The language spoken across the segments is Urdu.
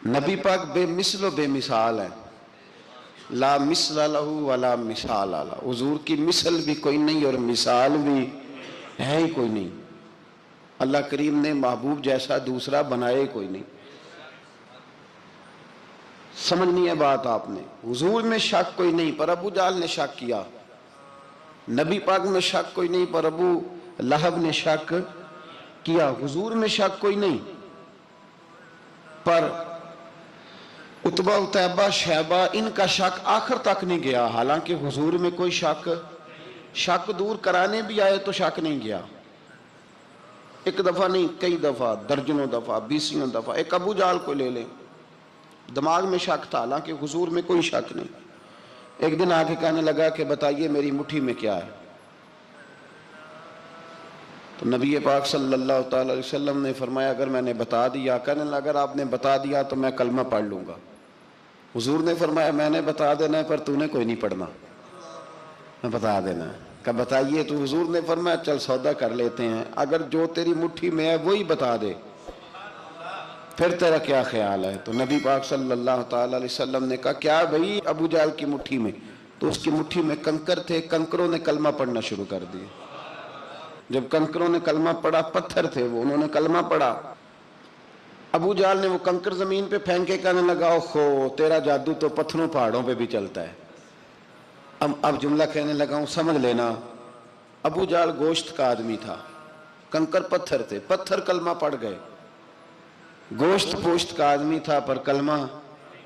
نبی پاک بے مثل و بے مثال ہے، لا مثل لہو ولا مثال لہ، حضور کی مثل بھی کوئی نہیں اور مثال بھی ہے ہی کوئی نہیں۔ اللہ کریم نے محبوب جیسا دوسرا بنائے کوئی نہیں۔ سمجھنی ہے بات آپ نے، حضور میں شک کوئی نہیں پر ابو جہل نے شک کیا، نبی پاک میں شک کوئی نہیں پر ابو لہب نے شک کیا، حضور میں شک کوئی نہیں پر عتبہ اتیبہ شیبہ ان کا شک آخر تک نہیں گیا، حالانکہ حضور میں کوئی شک دور کرانے بھی آئے تو شک نہیں گیا، ایک دفعہ نہیں کئی دفعہ، درجنوں دفعہ، بیسیوں دفعہ۔ ایک ابو جہل کو لے لیں، دماغ میں شک تھا حالانکہ حضور میں کوئی شک نہیں، ایک دن آ کے کہنے لگا کہ بتائیے میری مٹھی میں کیا ہے، تو نبی پاک صلی اللہ تعالی علیہ وسلم نے فرمایا اگر میں نے بتا دیا، کہنے لگا اگر آپ نے بتا دیا تو میں کلمہ پڑھ لوں گا۔ حضور نے فرمایا میں نے بتا دینا ہے پر تو نے کوئی نہیں پڑھنا، میں بتا دینا ہے۔ کہ بتائیے، تو حضور نے فرمایا چل سودا کر لیتے ہیں، اگر جو تیری مٹھی میں ہے وہی بتا دے پھر تیرا کیا خیال ہے؟ تو نبی پاک صلی اللہ تعالی علیہ وسلم نے کہا کیا بھئی ابو جہل کی مٹھی میں؟ تو اس کی مٹھی میں کنکر تھے، کنکروں نے کلمہ پڑھنا شروع کر دیے۔ جب کنکروں نے کلمہ پڑھا، پتھر تھے وہ، انہوں نے کلمہ پڑھا، ابو جہل نے وہ کنکر زمین پہ پھینکے کہنے لگا اوہو تیرا جادو تو پتھروں پہاڑوں پہ بھی چلتا ہے۔ اب جملہ کہنے لگا ہوں سمجھ لینا، ابو جہل گوشت کا آدمی تھا، کنکر پتھر تھے، پتھر کلمہ پڑھ گئے، گوشت پوشت کا آدمی تھا پر کلمہ،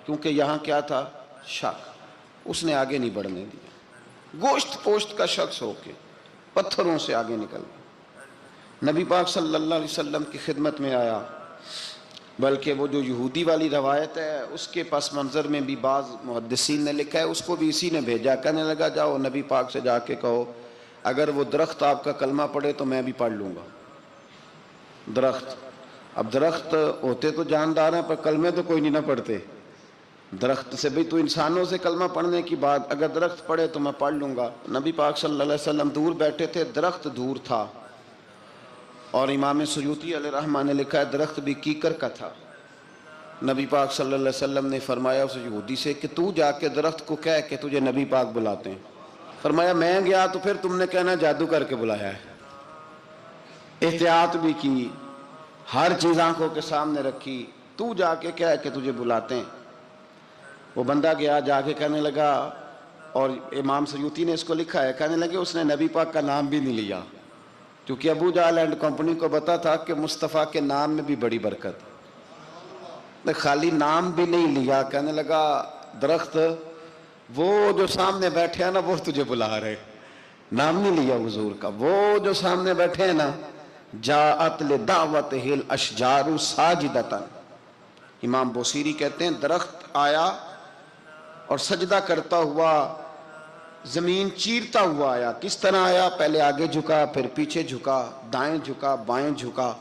کیونکہ یہاں کیا تھا؟ شک، اس نے آگے نہیں بڑھنے دیا، گوشت پوشت کا شخص ہو کے پتھروں سے آگے نکل گیا۔ نبی پاک صلی اللہ علیہ وسلم کی خدمت میں آیا، بلکہ وہ جو یہودی والی روایت ہے اس کے پس منظر میں بھی بعض محدثین نے لکھا ہے، اس کو بھی اسی نے بھیجا، کہنے لگا جاؤ نبی پاک سے جا کے کہو اگر وہ درخت آپ کا کلمہ پڑھے تو میں بھی پڑھ لوں گا۔ درخت، اب درخت ہوتے تو جاندار ہیں پر کلمے تو کوئی نہیں نہ پڑھتے، درخت سے بھی تو انسانوں سے کلمہ پڑھنے کی بات، اگر درخت پڑھے تو میں پڑھ لوں گا۔ نبی پاک صلی اللہ علیہ وسلم دور بیٹھے تھے، درخت دور تھا، اور امام سیوطی علیہ رحمہ نے لکھا ہے درخت بھی کیکر کا تھا۔ نبی پاک صلی اللہ علیہ وسلم نے فرمایا اس یہودی سے کہ تو جا کے درخت کو کہہ کہ تجھے نبی پاک بلاتے ہیں۔ فرمایا میں گیا تو پھر تم نے کہنا جادو کر کے بلایا ہے۔ احتیاط بھی کی، ہر چیز آنکھوں کے سامنے رکھی، تو جا کے کہہ کہ تجھے بلاتے ہیں۔ وہ بندہ گیا، جا کے کہنے لگا، اور امام سیوطی نے اس کو لکھا ہے، کہنے لگے اس نے نبی پاک کا نام بھی نہیں لیا، کیونکہ ابو جہل اینڈ کمپنی کو پتا تھا کہ مصطفیٰ کے نام میں بھی بڑی برکت، خالی نام بھی نہیں لیا، کہنے لگا درخت وہ جو سامنے بیٹھے ہیں نا وہ تجھے بلا رہے، نام نہیں لیا حضور کا، وہ جو سامنے بیٹھے ہیں نا، جاءت لدعوتہ الاشجار ساجدۃ، امام بوصیری کہتے ہیں درخت آیا اور سجدہ کرتا ہوا، زمین چیرتا ہوا آیا۔ کس طرح آیا؟ پہلے آگے جھکا، پھر پیچھے جھکا، دائیں جھکا، بائیں جھکا۔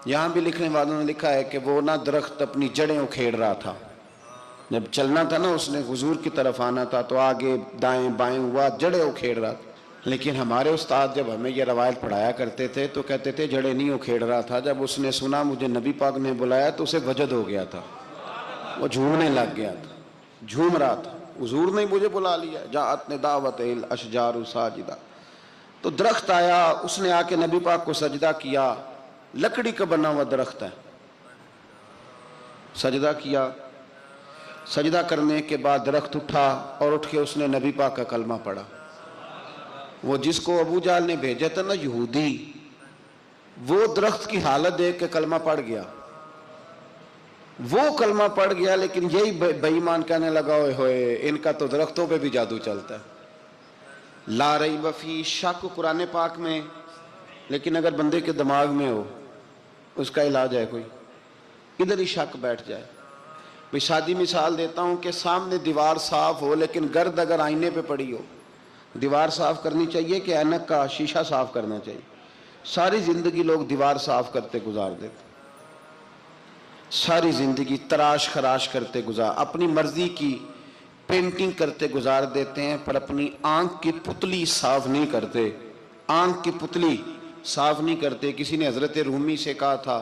یہاں بھی لکھنے والوں نے لکھا ہے کہ وہ نہ درخت اپنی جڑیں اکھیڑ رہا تھا، جب چلنا تھا نا اس نے حضور کی طرف آنا تھا تو آگے دائیں بائیں ہوا، جڑیں اکھیڑ رہا تھا۔ لیکن ہمارے استاد جب ہمیں یہ روایت پڑھایا کرتے تھے تو کہتے تھے جڑیں نہیں اکھیڑ رہا تھا، جب اس نے سنا مجھے نبی پاک نے بلایا تو اسے وجد ہو گیا تھا، وہ جھومنے لگ گیا تھا، جھوم رہا تھا، حضور نے مجھے بلا لیا، جاءت لدعوتہ الاشجار ساجدہ۔ تو درخت آیا، اس نے آ کے نبی پاک کو سجدہ کیا، لکڑی کا بنا ہوا درخت ہے، سجدہ کیا، سجدہ کرنے کے بعد درخت اٹھا اور اٹھ کے اس نے نبی پاک کا کلمہ پڑھا۔ وہ جس کو ابو جہل نے بھیجا تھا نا یہودی، وہ درخت کی حالت دیکھ کے کلمہ پڑھ گیا، وہ کلمہ پڑھ گیا، لیکن یہی بے ایمان کہنے لگا ہوئے ہوئے ان کا تو درختوں پہ بھی جادو چلتا ہے۔ لا ریب فی، شک قرآن پاک میں، لیکن اگر بندے کے دماغ میں ہو اس کا علاج ہے کوئی، ادھر ہی شک بیٹھ جائے۔ میں سادی مثال دیتا ہوں کہ سامنے دیوار صاف ہو لیکن گرد اگر آئینے پہ پڑی ہو، دیوار صاف کرنی چاہیے کہ اینک کا شیشہ صاف کرنا چاہیے؟ ساری زندگی لوگ دیوار صاف کرتے گزار دیتے، ساری زندگی تراش خراش کرتے گزار، اپنی مرضی کی پینٹنگ کرتے گزار دیتے ہیں، پر اپنی آنکھ کی پتلی صاف نہیں کرتے، آنکھ کی پتلی صاف نہیں کرتے۔ کسی نے حضرت رومی سے کہا تھا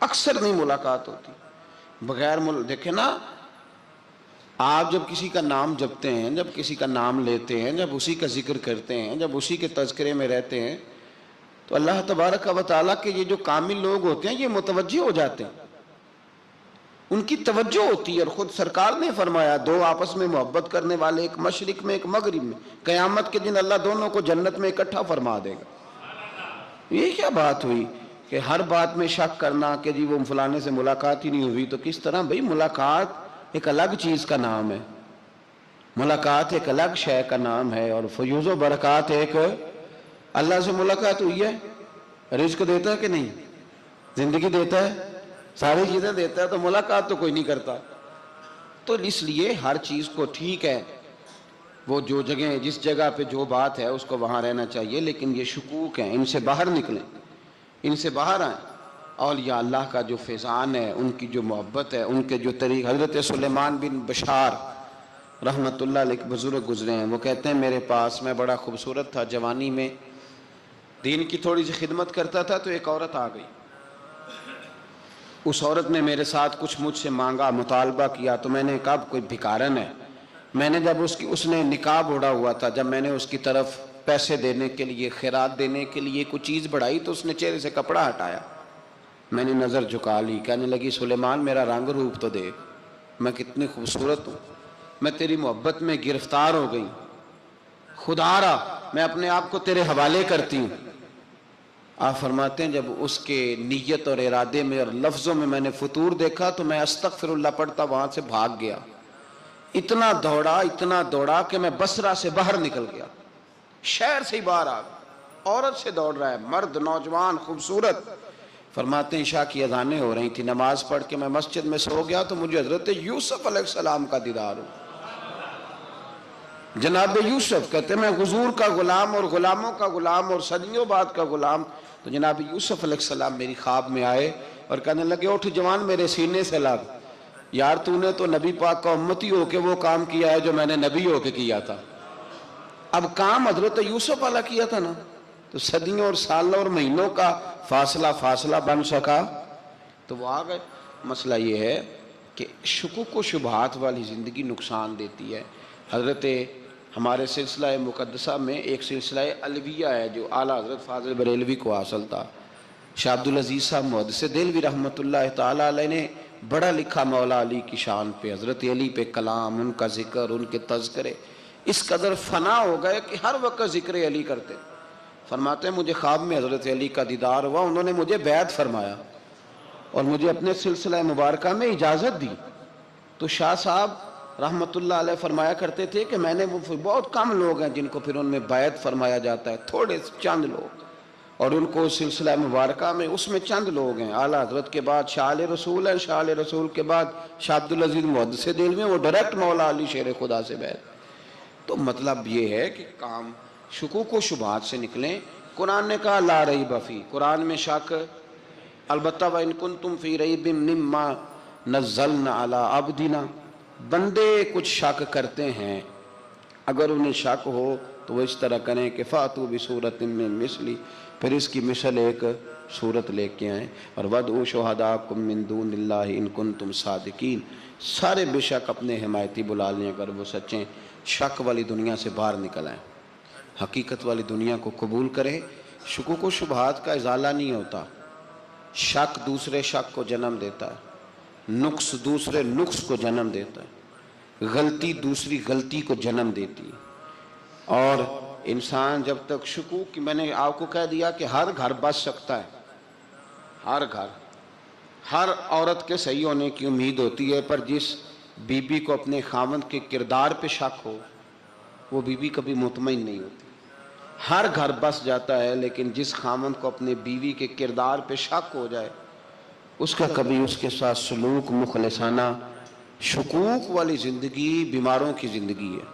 اکثر نہیں ملاقات ہوتی بغیر دیکھیں نا، آپ جب کسی کا نام جپتے ہیں، جب کسی کا نام لیتے ہیں، جب اسی کا ذکر کرتے ہیں، جب اسی کے تذکرے میں رہتے ہیں، تو اللہ تبارک و تعالیٰ کے یہ جو کامل لوگ ہوتے ہیں یہ متوجہ ہو جاتے ہیں، ان کی توجہ ہوتی ہے۔ اور خود سرکار نے فرمایا دو آپس میں محبت کرنے والے، ایک مشرق میں ایک مغرب میں، قیامت کے دن اللہ دونوں کو جنت میں اکٹھا فرما دے گا۔ یہ کیا بات ہوئی کہ ہر بات میں شک کرنا کہ جی وہ فلانے سے ملاقات ہی نہیں ہوئی؟ تو کس طرح بھئی، ملاقات ایک الگ چیز کا نام ہے، ملاقات ایک الگ شے کا نام ہے، اور فیوز و برکات ایک اللہ سے ملاقات ہوئی ہے۔ رزق دیتا ہے کہ نہیں؟ زندگی دیتا ہے، ساری چیزیں دیتا ہے، تو ملاقات تو کوئی نہیں کرتا۔ تو اس لیے ہر چیز کو ٹھیک ہے، وہ جو جگہ جس جگہ پہ جو بات ہے اس کو وہاں رہنا چاہیے، لیکن یہ شکوک ہیں، ان سے باہر نکلیں، ان سے باہر آئیں۔ اولیاء اللہ کا جو فیضان ہے، ان کی جو محبت ہے، ان کے جو طریق، حضرت سلیمان بن بشار رحمت اللہ علیہ بزرگ گزرے ہیں، وہ کہتے ہیں میرے پاس، میں بڑا خوبصورت تھا جوانی میں، دین کی تھوڑی سی خدمت کرتا تھا، تو ایک عورت آ گئی، اس عورت نے میرے ساتھ کچھ مجھ سے مانگا، مطالبہ کیا، تو میں نے کہا کوئی بھکارن ہے۔ میں نے جب اس نے نقاب اوڑھا ہوا تھا، جب میں نے اس کی طرف پیسے دینے کے لیے، خیرات دینے کے لیے کوئی چیز بڑھائی، تو اس نے چہرے سے کپڑا ہٹایا، میں نے نظر جھکا لی، کہنے لگی سلیمان میرا رنگ روپ تو دیکھ، میں کتنی خوبصورت ہوں، میں تیری محبت میں گرفتار ہو گئی، خدا را میں اپنے آپ کو تیرے حوالے کرتی ہوں۔ آپ فرماتے ہیں جب اس کے نیت اور ارادے میں اور لفظوں میں میں نے فطور دیکھا، تو میں استغفر اللہ پڑھتا وہاں سے بھاگ گیا، اتنا دوڑا کہ میں بصرہ سے باہر نکل گیا، شہر سے ہی باہر آ گیا، عورت سے دوڑ رہا ہے، مرد، نوجوان، خوبصورت۔ فرماتے ہیں عشاء کی اذانیں ہو رہی تھی، نماز پڑھ کے میں مسجد میں سو گیا، تو مجھے حضرت یوسف علیہ السلام کا دیدار ہو۔ جناب یوسف کہتے ہیں میں حضور کا غلام اور غلاموں کا غلام اور صدیوں بعد کا غلام، تو جناب یوسف علیہ السلام میری خواب میں آئے اور کہنے لگے اٹھ جوان میرے سینے سے لگ، یار تو نے تو نبی پاک کا امتی ہو کے وہ کام کیا ہے جو میں نے نبی ہو کے کیا تھا۔ اب کام حضرت یوسف والا کیا تھا نا، تو صدیوں اور سالوں اور مہینوں کا فاصلہ بن سکا، تو وہ آ گئے۔ مسئلہ یہ ہے کہ شکوک و شبہات والی زندگی نقصان دیتی ہے۔ حضرت ہمارے سلسلہ مقدسہ میں ایک سلسلہ علویہ ہے جو اعلیٰ حضرت فاضل بریلوی کو حاصل تھا، شاہ عبدالعزیز صاحب محدث دہلوی رحمۃ اللہ تعالیٰ علیہ نے بڑا لکھا مولا علی کی شان پہ، حضرت علی پہ کلام، ان کا ذکر، ان کے تذکرے اس قدر فنا ہو گئے کہ ہر وقت ذکر علی کرتے۔ فرماتے ہیں مجھے خواب میں حضرت علی کا دیدار ہوا، انہوں نے مجھے بیعت فرمایا اور مجھے اپنے سلسلہ مبارکہ میں اجازت دی۔ تو شاہ صاحب رحمت اللہ علیہ فرمایا کرتے تھے کہ میں نے وہ بہت کم لوگ ہیں جن کو پھر ان میں بیعت فرمایا جاتا ہے، تھوڑے چند لوگ، اور ان کو سلسلہ مبارکہ میں اس میں چند لوگ ہیں۔ اعلیٰ حضرت کے بعد شاہ علیہ رسول ہیں، شاہ علیہ رسول کے بعد شاہ عبدالعزیز محدث دہلوی ہیں، وہ ڈائریکٹ مولا علی شیر خدا سے بیعت۔ تو مطلب یہ ہے کہ کام شکوک و شبہات سے نکلیں۔ قرآن نے کہا لا ریب فیہ، قرآن میں شک البتہ وَإِن كُنتُمْ فِي رَيْبٍ مِّمَّا نَزَّلْنَا عَلَىٰ عَبْدِنَا، بندے کچھ شک کرتے ہیں، اگر انہیں شک ہو تو وہ اس طرح کریں کہ فَأْتُوا بِسُورَةٍ مِّن مِّثْلِهِ، پھر اس کی مثل ایک صورت لے کے آئیں، اور وَادْعُوا شُهَدَاءَكُم مِّن دُونِ اللَّهِ إِن كُنتُمْ صَادِقِينَ، سارے بے شک اپنے حمایتی بلا لیں اگر وہ سچیں۔ شک والی دنیا سے باہر نکل آئیں، حقیقت والی دنیا کو قبول کریں۔ شکوک و شبہات کا ازالہ نہیں ہوتا، شک دوسرے شک کو جنم دیتا ہے، نقص دوسرے نقص کو جنم دیتا ہے، غلطی دوسری غلطی کو جنم دیتی ہے۔ اور انسان جب تک شکوک کی، میں نے آپ کو کہہ دیا کہ ہر گھر بس سکتا ہے، ہر گھر، ہر عورت کے صحیح ہونے کی امید ہوتی ہے، پر جس بی بی کو اپنے خاوند کے کردار پہ شک ہو وہ بی بی کبھی مطمئن نہیں ہوتی۔ ہر گھر بس جاتا ہے، لیکن جس خاوند کو اپنے بیوی کے کردار پہ شک ہو جائے اس کا کبھی اس کے ساتھ سلوک مخلصانہ۔ شکوک والی زندگی بیماروں کی زندگی ہے،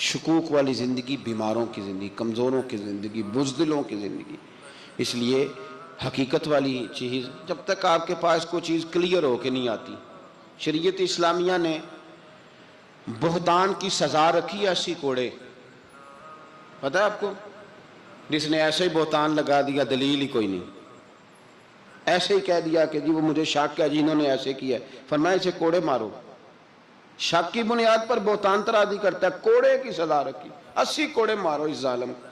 شکوک والی زندگی بیماروں کی زندگی، کمزوروں کی زندگی، بزدلوں کی زندگی۔ اس لیے حقیقت والی چیز جب تک آپ کے پاس کوئی چیز کلیئر ہو کے نہیں آتی، شریعت اسلامیہ نے بہتان کی سزا رکھی ہے 80 کوڑے، پتہ ہے آپ کو؟ جس نے ایسے ہی بہتان لگا دیا، دلیل ہی کوئی نہیں، ایسے ہی کہہ دیا کہ جی وہ مجھے شک کیا جی انہوں نے ایسے کیا ہے، فرمایا اسے کوڑے مارو۔ شک کی بنیاد پر بہتان ترازی کرتا ہے، کوڑے کی سزا رکھی، 80 کوڑے مارو اس ظالم کو۔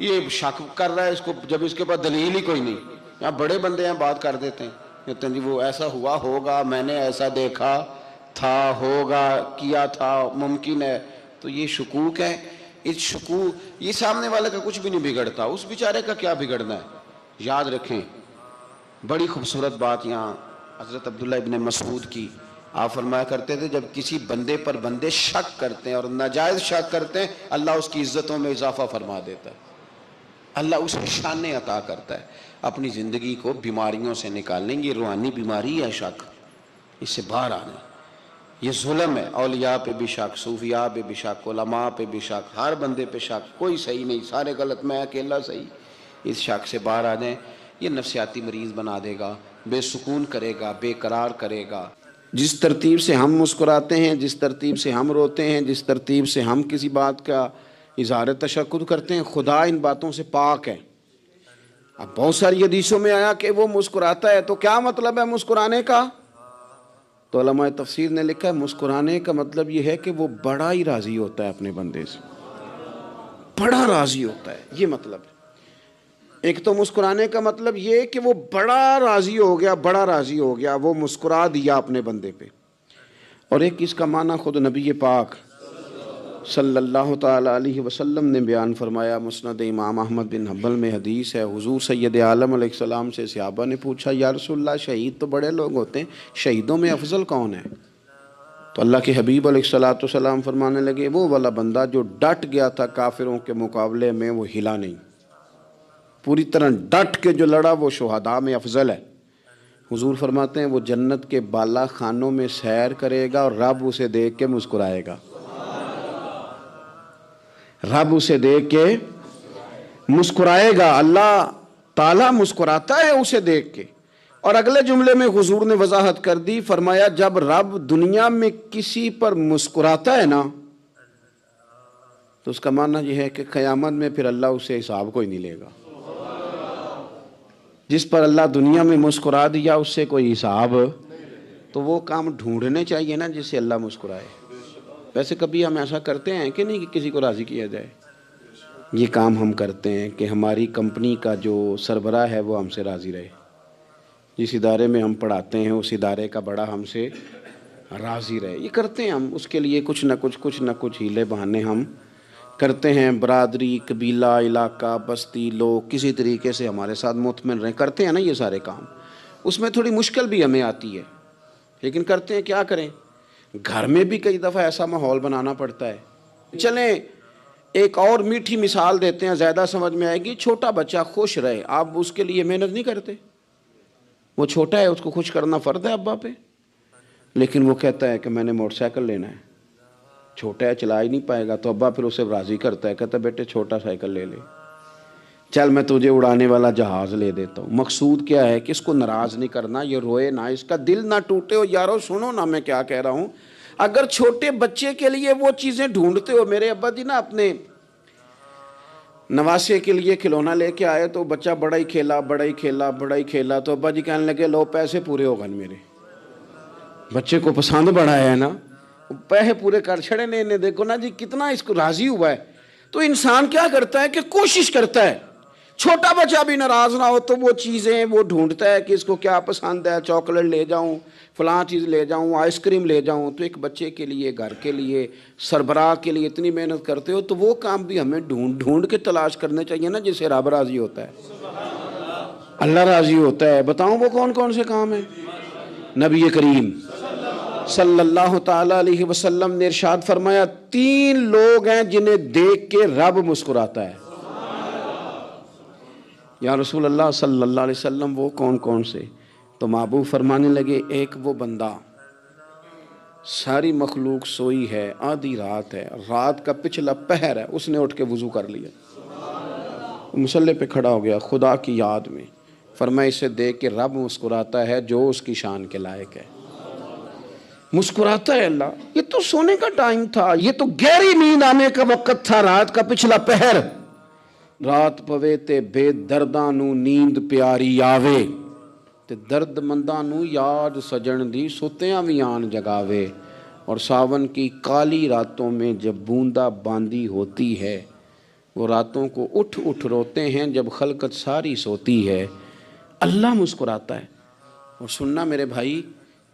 یہ شک کر رہا ہے اس کو، جب اس کے پاس دلیل ہی کوئی نہیں۔ یہاں بڑے بندے ہیں بات کر دیتے ہیں، کہتے ہیں جی وہ ایسا ہوا ہوگا، میں نے ایسا دیکھا تھا، ہوگا، کیا تھا، ممکن ہے۔ تو یہ شکوک ہے۔ اس شکوک، یہ سامنے والے کا کچھ بھی نہیں بگڑتا، اس بیچارے کا کیا بگڑنا ہے۔ یاد رکھیں، بڑی خوبصورت بات یہاں حضرت عبداللہ ابن مسعود کی، آپ فرمایا کرتے تھے جب کسی بندے پر بندے شک کرتے ہیں اور ناجائز شک کرتے ہیں، اللہ اس کی عزتوں میں اضافہ فرما دیتا ہے، اللہ اسے شانیں عطا کرتا ہے۔ اپنی زندگی کو بیماریوں سے نکالنے، یہ روحانی بیماری ہے شک، اس سے باہر آنا۔ یہ ظلم ہے، اولیاء پہ بھی شک، صوفیاء پہ بھی شک، علماء پہ بھی شک، ہر بندے پہ شک، کوئی صحیح نہیں، سارے غلط، میں اکیلا صحیح۔ اس شک سے باہر آ جائیں، یہ نفسیاتی مریض بنا دے گا، بے سکون کرے گا، بے قرار کرے گا۔ جس ترتیب سے ہم مسکراتے ہیں، جس ترتیب سے ہم روتے ہیں، جس ترتیب سے ہم کسی بات کا اظہار تشکر کرتے ہیں، خدا ان باتوں سے پاک ہے۔ اب بہت ساری حدیثوں میں آیا کہ وہ مسکراتا ہے، تو کیا مطلب ہے مسکرانے کا؟ تو علماء تفسیر نے لکھا ہے مسکرانے کا مطلب یہ ہے کہ وہ بڑا ہی راضی ہوتا ہے اپنے بندے سے، بڑا راضی ہوتا ہے، یہ مطلب ہے۔ ایک تو مسکرانے کا مطلب یہ کہ وہ بڑا راضی ہو گیا، بڑا راضی ہو گیا، وہ مسکرا دیا اپنے بندے پہ۔ اور ایک اس کا معنی خود نبی پاک صلی اللہ تعالیٰ علیہ وسلم نے بیان فرمایا۔ مسند امام احمد بن حنبل میں حدیث ہے، حضور سید عالم علیہ السلام سے صحابہ نے پوچھا یا رسول اللہ شہید تو بڑے لوگ ہوتے ہیں، شہیدوں میں افضل کون ہے؟ تو اللہ کے حبیب علیہ السلام فرمانے لگے وہ والا بندہ جو ڈٹ گیا تھا کافروں کے مقابلے میں، وہ ہلا نہیں، پوری طرح ڈٹ کے جو لڑا، وہ شہداء میں افضل ہے۔ حضور فرماتے ہیں وہ جنت کے بالا خانوں میں سیر کرے گا اور رب اسے دیکھ کے مسکرائے گا، رب اسے دیکھ کے مسکرائے گا، اللہ تعالیٰ مسکراتا ہے اسے دیکھ کے۔ اور اگلے جملے میں حضور نے وضاحت کر دی، فرمایا جب رب دنیا میں کسی پر مسکراتا ہے نا، تو اس کا معنی یہ ہے کہ قیامت میں پھر اللہ اسے حساب کوئی نہیں لے گا۔ جس پر اللہ دنیا میں مسکرا دیا اس سے کوئی حساب، تو وہ کام ڈھونڈنے چاہیے نا جس سے اللہ مسکرائے۔ ویسے کبھی ہم ایسا کرتے ہیں کہ نہیں کہ کسی کو راضی کیا جائے؟ یہ کام ہم کرتے ہیں کہ ہماری کمپنی کا جو سربراہ ہے وہ ہم سے راضی رہے، جس ادارے میں ہم پڑھاتے ہیں اس ادارے کا بڑا ہم سے راضی رہے، یہ کرتے ہیں ہم۔ اس کے لیے کچھ نہ کچھ ہیلے بہانے ہم کرتے ہیں، برادری، قبیلہ، علاقہ، بستی، لوگ کسی طریقے سے ہمارے ساتھ مطمئن رہیں، کرتے ہیں نا یہ سارے کام۔ اس میں تھوڑی مشکل بھی ہمیں آتی ہے، لیکن کرتے ہیں، کیا کریں۔ گھر میں بھی کئی دفعہ ایسا ماحول بنانا پڑتا ہے۔ چلیں ایک اور میٹھی مثال دیتے ہیں، زیادہ سمجھ میں آئے گی۔ چھوٹا بچہ خوش رہے، آپ اس کے لیے محنت نہیں کرتے؟ وہ چھوٹا ہے، اس کو خوش کرنا فرض ہے ابا پہ، لیکن وہ کہتا ہے کہ میں نے موٹر سائیکل لینا ہے، چھوٹا ہے چلا ہی نہیں پائے گا، تو ابا پھر اسے راضی کرتا ہے، کہتا ہے بیٹے چھوٹا سائیکل لے لے، چل میں تجھے اڑانے والا جہاز لے دیتا ہوں۔ مقصود کیا ہے کہ اس کو ناراض نہیں کرنا، یہ روئے نہ، اس کا دل نہ ٹوٹے ہو۔ یارو سنو نا میں کیا کہہ رہا ہوں، اگر چھوٹے بچے کے لیے وہ چیزیں ڈھونڈتے ہو، میرے ابا جی نا اپنے نواسے کے لیے کھلونا لے کے آئے تو بچہ بڑا ہی کھیلا، تو ابا جی کہنے لگے لو پیسے پورے ہو گئے، میرے بچے کو پسند بڑا ہے نا، پیسے پورے کر چھڑے نے، دیکھو نا جی کتنا اس کو راضی ہوا ہے۔ تو انسان کیا کرتا ہے کہ کوشش کرتا ہے، چھوٹا بچہ بھی ناراض نہ ہو تو وہ چیزیں وہ ڈھونڈتا ہے کہ اس کو کیا پسند ہے، چاکلیٹ لے جاؤں، فلاں چیز لے جاؤں، آئس کریم لے جاؤں۔ تو ایک بچے کے لیے، گھر کے لیے، سربراہ کے لیے اتنی محنت کرتے ہو، تو وہ کام بھی ہمیں ڈھونڈ کے تلاش کرنے چاہیے نا جس سے رب راضی ہوتا ہے، اللہ راضی ہوتا ہے۔ بتاؤں وہ کون کون سے کام ہیں؟ نبی کریم صلی اللہ تعالیٰ علیہ وسلم نے ارشاد فرمایا 3 لوگ ہیں جنہیں دیکھ کے رب مسکراتا ہے۔ یا رسول اللہ صلی اللہ علیہ وسلم وہ کون کون سے؟ تو محبوب فرمانے لگے ایک وہ بندہ ساری مخلوق سوئی ہے، آدھی رات ہے، رات کا پچھلا پہر ہے، اس نے اٹھ کے وضو کر لیا، مصلی پہ کھڑا ہو گیا خدا کی یاد میں، فرمایا اسے دیکھ کے رب مسکراتا ہے جو اس کی شان کے لائق ہے، مسکراتا ہے اللہ۔ یہ تو سونے کا ٹائم تھا، یہ تو گہری نیند آنے کا وقت تھا، رات کا پچھلا پہر، رات پوے تے بے درداں نو نیند پیاری آوے، تے درد مندانو یاد سجن دی سوتیاں بھی آن جگاوے، اور ساون کی کالی راتوں میں جب بوندا باندی ہوتی ہے، وہ راتوں کو اٹھ اٹھ روتے ہیں جب خلقت ساری سوتی ہے، اللہ مسکراتا ہے۔ اور سننا میرے بھائی،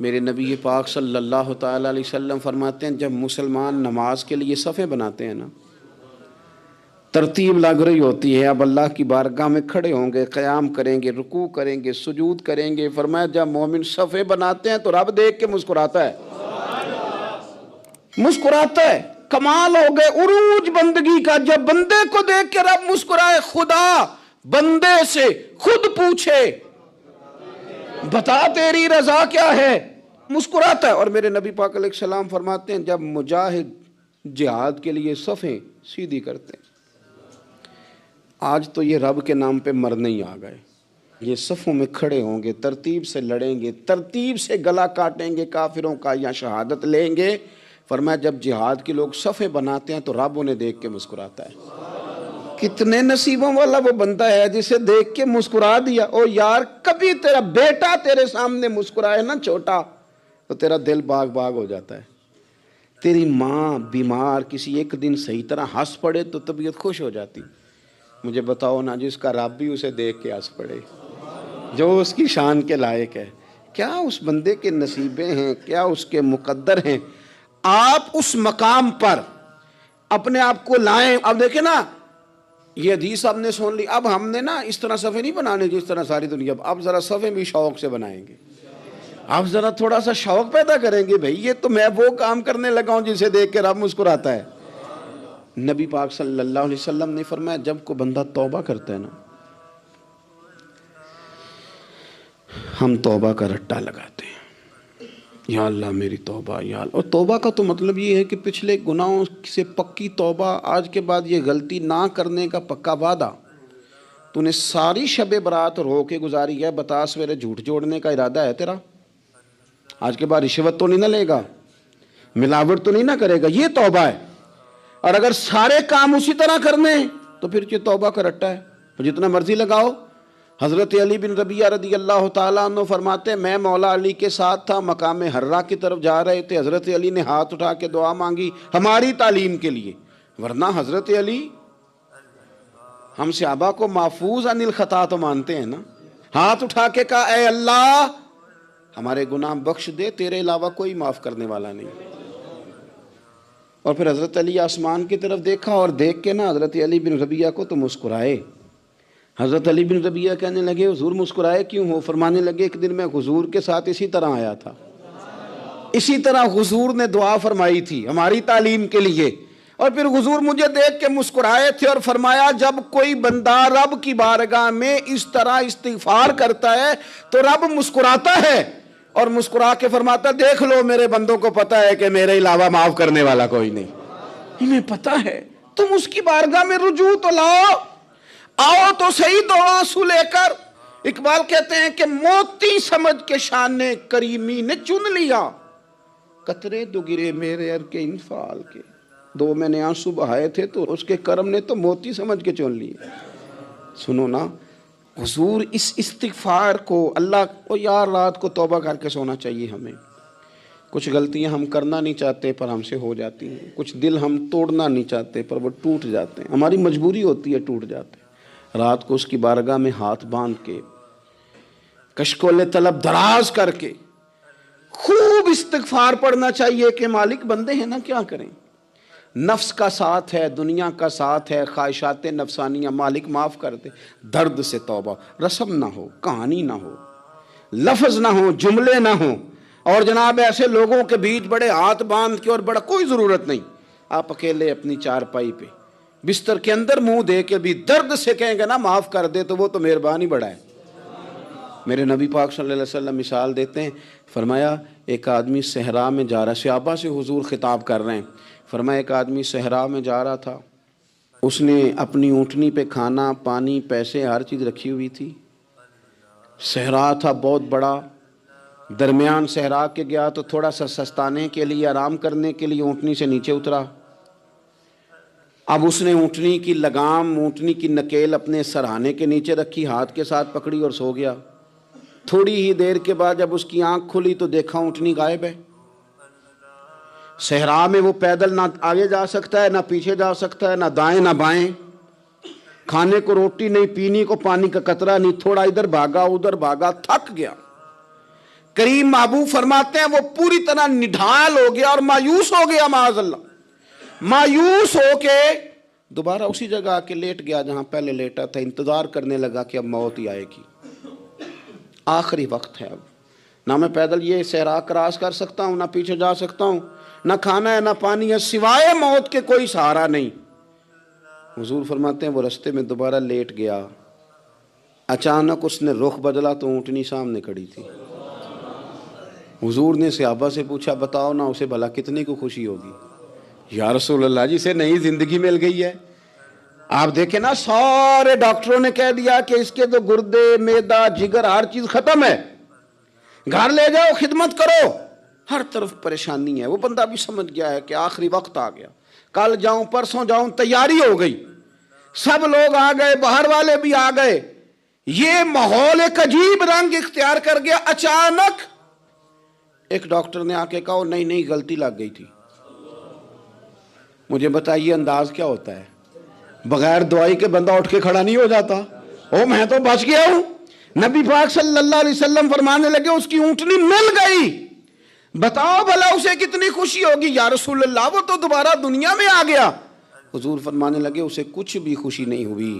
میرے نبی پاک صلی اللہ تعالیٰ علیہ وسلم فرماتے ہیں جب مسلمان نماز کے لیے صفیں بناتے ہیں نا، ترتیب لگ رہی ہوتی ہے، اب اللہ کی بارگاہ میں کھڑے ہوں گے، قیام کریں گے، رکوع کریں گے، سجود کریں گے، فرمایا جب مومن صفیں بناتے ہیں تو رب دیکھ کے مسکراتا ہے، مسکراتا ہے۔ کمال ہو گئے عروج بندگی کا، جب بندے کو دیکھ کے رب مسکرائے۔ خدا بندے سے خود پوچھے بتا تیری رضا کیا ہے، مسکراتا ہے۔ اور میرے نبی پاک علیہ السلام فرماتے ہیں جب مجاہد جہاد کے لیے صفیں سیدھی کرتے ہیں، آج تو یہ رب کے نام پہ مرنے ہی آ گئے، یہ صفوں میں کھڑے ہوں گے، ترتیب سے لڑیں گے، ترتیب سے گلا کاٹیں گے کافروں کا یا شہادت لیں گے۔ فرمایا جب جہاد کے لوگ صفیں بناتے ہیں تو رب انہیں دیکھ کے مسکراتا ہے۔ کتنے نصیبوں والا وہ بندہ ہے جسے دیکھ کے مسکرا دیا۔ او یار، کبھی تیرا بیٹا تیرے سامنے مسکرائے نا چھوٹا تو تیرا دل باغ باغ ہو جاتا ہے۔ تیری ماں بیمار کسی ایک دن صحیح طرح ہنس پڑے تو طبیعت خوش ہو جاتی۔ مجھے بتاؤ نا جس کا رب بھی اسے دیکھ کے ہنس پڑے، جو اس کی شان کے لائق ہے، کیا اس بندے کے نصیبیں ہیں، کیا اس کے مقدر ہیں۔ آپ اس مقام پر اپنے آپ کو لائیں۔ اب دیکھیں نا، یہ حدیث آپ نے سن لی، اب ہم نے نا اس طرح صفحے نہیں بنانے جس طرح ساری دنیا، اب ذرا صفحے بھی شوق سے بنائیں گے، اب ذرا تھوڑا سا شوق پیدا کریں گے۔ بھئی یہ تو میں وہ کام کرنے لگا ہوں جسے دیکھ کے رب مسکراتا ہے۔ نبی پاک صلی اللہ علیہ وسلم نے فرمایا جب کوئی بندہ توبہ کرتا ہے نا، ہم توبہ کا رٹا لگاتے ہیں، یا اللہ میری توبہ، یا اللہ۔ اور توبہ کا تو مطلب یہ ہے کہ پچھلے گناہوں سے پکی توبہ، آج کے بعد یہ غلطی نہ کرنے کا پکا وعدہ۔ تو نے ساری شب برات رو کے گزاری ہے، بتا سویرے جھوٹ جوڑنے کا ارادہ ہے تیرا؟ آج کے بعد رشوت تو نہیں نہ لے گا، ملاوٹ تو نہیں نہ کرے گا، یہ توبہ ہے۔ اور اگر سارے کام اسی طرح کرنے تو پھر یہ توبہ کا رٹا ہے، جتنا مرضی لگاؤ۔ حضرت علی بن ربیعہ رضی اللہ تعالیٰ عنہ فرماتے ہیں میں مولا علی کے ساتھ تھا، مقام حرہ کی طرف جا رہے تھے، حضرت علی نے ہاتھ اٹھا کے دعا مانگی ہماری تعلیم کے لیے، ورنہ حضرت علی ہم صحابہ کو محفوظ عن الخطا تو مانتے ہیں نا۔ ہاتھ اٹھا کے کہا اے اللہ ہمارے گناہ بخش دے، تیرے علاوہ کوئی معاف کرنے والا نہیں۔ اور پھر حضرت علی آسمان کی طرف دیکھا اور دیکھ کے نا حضرت علی بن ربیعہ کو تو مسکرائے۔ حضرت علی بن ربیعہ کہنے لگے حضور مسکرائے کیوں ہو؟ فرمانے لگے ایک دن میں حضور کے ساتھ اسی طرح آیا تھا، اسی طرح حضور نے دعا فرمائی تھی ہماری تعلیم کے لیے، اور پھر حضور مجھے دیکھ کے مسکرائے تھے اور فرمایا جب کوئی بندہ رب کی بارگاہ میں اس طرح استغفار کرتا ہے تو رب مسکراتا ہے، اور مسکرا کے فرماتا دیکھ لو میرے بندوں کو پتا ہے کہ میرے علاوہ معاف کرنے والا کوئی نہیں، انہیں پتا ہے، تم اس کی بارگاہ میں رجوع تو لاؤ، آؤ تو صحیح دو آنسو لے کر۔ اقبال کہتے ہیں کہ موتی سمجھ کے شان کریمی نے چن لیا، قطرے دو گرے میرے ار کے انفعال کے، دو میں نے آنسو بہائے تھے تو اس کے کرم نے تو موتی سمجھ کے چن لیے۔ سنو نا حضور اس استغفار کو اللہ کو، یار رات کو توبہ کر کے سونا چاہیے ہمیں۔ کچھ غلطیاں ہم کرنا نہیں چاہتے پر ہم سے ہو جاتی ہیں، کچھ دل ہم توڑنا نہیں چاہتے پر وہ ٹوٹ جاتے ہیں، ہماری مجبوری ہوتی ہے ٹوٹ جاتے ہیں۔ رات کو اس کی بارگاہ میں ہاتھ باندھ کے کشکول طلب دراز کر کے خوب استغفار پڑھنا چاہیے کہ مالک بندے ہیں نا کیا کریں، نفس کا ساتھ ہے، دنیا کا ساتھ ہے، خواہشات نفسانیہ، مالک معاف کر دے۔ درد سے توبہ، رسم نہ ہو، کہانی نہ ہو، لفظ نہ ہو، جملے نہ ہوں، اور جناب ایسے لوگوں کے بیچ بڑے ہاتھ باندھ کے اور بڑا کوئی ضرورت نہیں، آپ اکیلے اپنی چارپائی پہ بستر کے اندر منہ دے کے بھی درد سے کہیں گے نا معاف کر دے تو وہ تو مہربانی بڑا ہے۔ میرے نبی پاک صلی اللہ علیہ وسلم مثال دیتے ہیں، فرمایا ایک آدمی صحرا میں جا رہا، صحابہ سے حضور خطاب کر رہے ہیں، فرمایا ایک آدمی صحرا میں جا رہا تھا، اس نے اپنی اونٹنی پہ کھانا پانی پیسے ہر چیز رکھی ہوئی تھی، صحرا تھا بہت بڑا، درمیان صحرا کے گیا تو تھوڑا سا سستانے کے لیے آرام کرنے کے لیے اونٹنی سے نیچے اترا، اب اس نے اونٹنی کی لگام اونٹنی کی نکیل اپنے سرہانے کے نیچے رکھی، ہاتھ کے ساتھ پکڑی اور سو گیا۔ تھوڑی ہی دیر کے بعد جب اس کی آنکھ کھلی تو دیکھا اونٹنی غائب ہے۔ صحرا میں وہ پیدل نہ آگے جا سکتا ہے، نہ پیچھے جا سکتا ہے، نہ دائیں نہ بائیں، کھانے کو روٹی نہیں، پینے کو پانی کا قطرہ نہیں، تھوڑا ادھر بھاگا ادھر بھاگا، تھک گیا۔ کریم محبوب فرماتے ہیں وہ پوری طرح نڈھال ہو گیا اور مایوس ہو گیا، معاذ اللہ، مایوس ہو کے دوبارہ اسی جگہ آ کے لیٹ گیا جہاں پہلے لیٹا تھا، انتظار کرنے لگا کہ اب موت ہی آئے گی، آخری وقت ہے، اب نہ میں پیدل یہ صحرا کراس کر سکتا ہوں، نہ پیچھے جا سکتا ہوں، نہ کھانا ہے نہ پانی ہے، سوائے موت کے کوئی سہارا نہیں۔ حضور فرماتے ہیں وہ رستے میں دوبارہ لیٹ گیا، اچانک اس نے رخ بدلا تو اونٹنی سامنے کھڑی تھی۔ حضور نے صحابہ سے پوچھا بتاؤ نا اسے بھلا کتنے کو خوشی ہوگی؟ یا رسول اللہ جی سے نئی زندگی مل گئی ہے۔ آپ دیکھیں نا سارے ڈاکٹروں نے کہہ دیا کہ اس کے تو گردے معدہ جگر ہر چیز ختم ہے، گھر لے جاؤ خدمت کرو، ہر طرف پریشانی ہے۔ وہ بندہ بھی سمجھ گیا ہے کہ آخری وقت آ گیا، کل جاؤں پرسوں جاؤں، تیاری ہو گئی، سب لوگ آ گئے، باہر والے بھی آ گئے، یہ ماحول ایک عجیب رنگ اختیار کر گیا۔ اچانک ایک ڈاکٹر نے آ کے کہا نہیں نہیں غلطی لگ گئی تھی۔ مجھے بتائیے انداز کیا ہوتا ہے؟ بغیر دوائی کے بندہ اٹھ کے کھڑا نہیں ہو جاتا، او میں تو بچ گیا ہوں۔ نبی پاک صلی اللہ علیہ وسلم فرمانے لگے اس کی اونٹنی مل گئی، بتاؤ بھلا اسے کتنی خوشی ہوگی؟ یا رسول اللہ وہ تو دوبارہ دنیا میں آ گیا۔ حضور فرمانے لگے اسے کچھ بھی خوشی نہیں ہوئی۔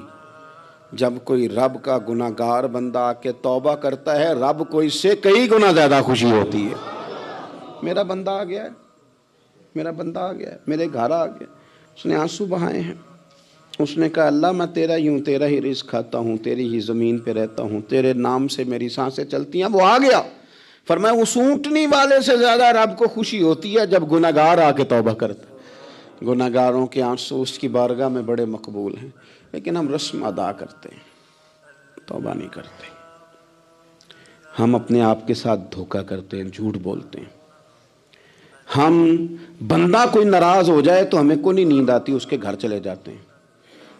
جب کوئی رب کا گناہگار بندہ آ کے توبہ کرتا ہے، رب کو اس سے کئی گنا زیادہ خوشی ہوتی ہے۔ میرا بندہ آ گیا ہے، میرا بندہ آ گیا ہے، میرے گھر آ گیا۔ اس نے آنسو بہائے ہیں، اس نے کہا اللہ میں تیرا ہی ہوں، تیرا ہی رزق کھاتا ہوں، تیری ہی زمین پہ رہتا ہوں، تیرے نام سے میری سانسیں چلتی ہیں۔ وہ آ گیا۔ فرمایا اس اونٹنی والے سے زیادہ رب کو خوشی ہوتی ہے جب گناہگار آ کے توبہ کرتا ہے۔ گناہگاروں کے آنسو اس کی بارگاہ میں بڑے مقبول ہیں، لیکن ہم رسم ادا کرتے ہیں، توبہ نہیں کرتے۔ ہم اپنے آپ کے ساتھ دھوکہ کرتے ہیں، جھوٹ بولتے ہیں۔ ہم بندہ کوئی ناراض ہو جائے تو ہمیں کو نہیں نیند آتی، اس کے گھر چلے جاتے ہیں۔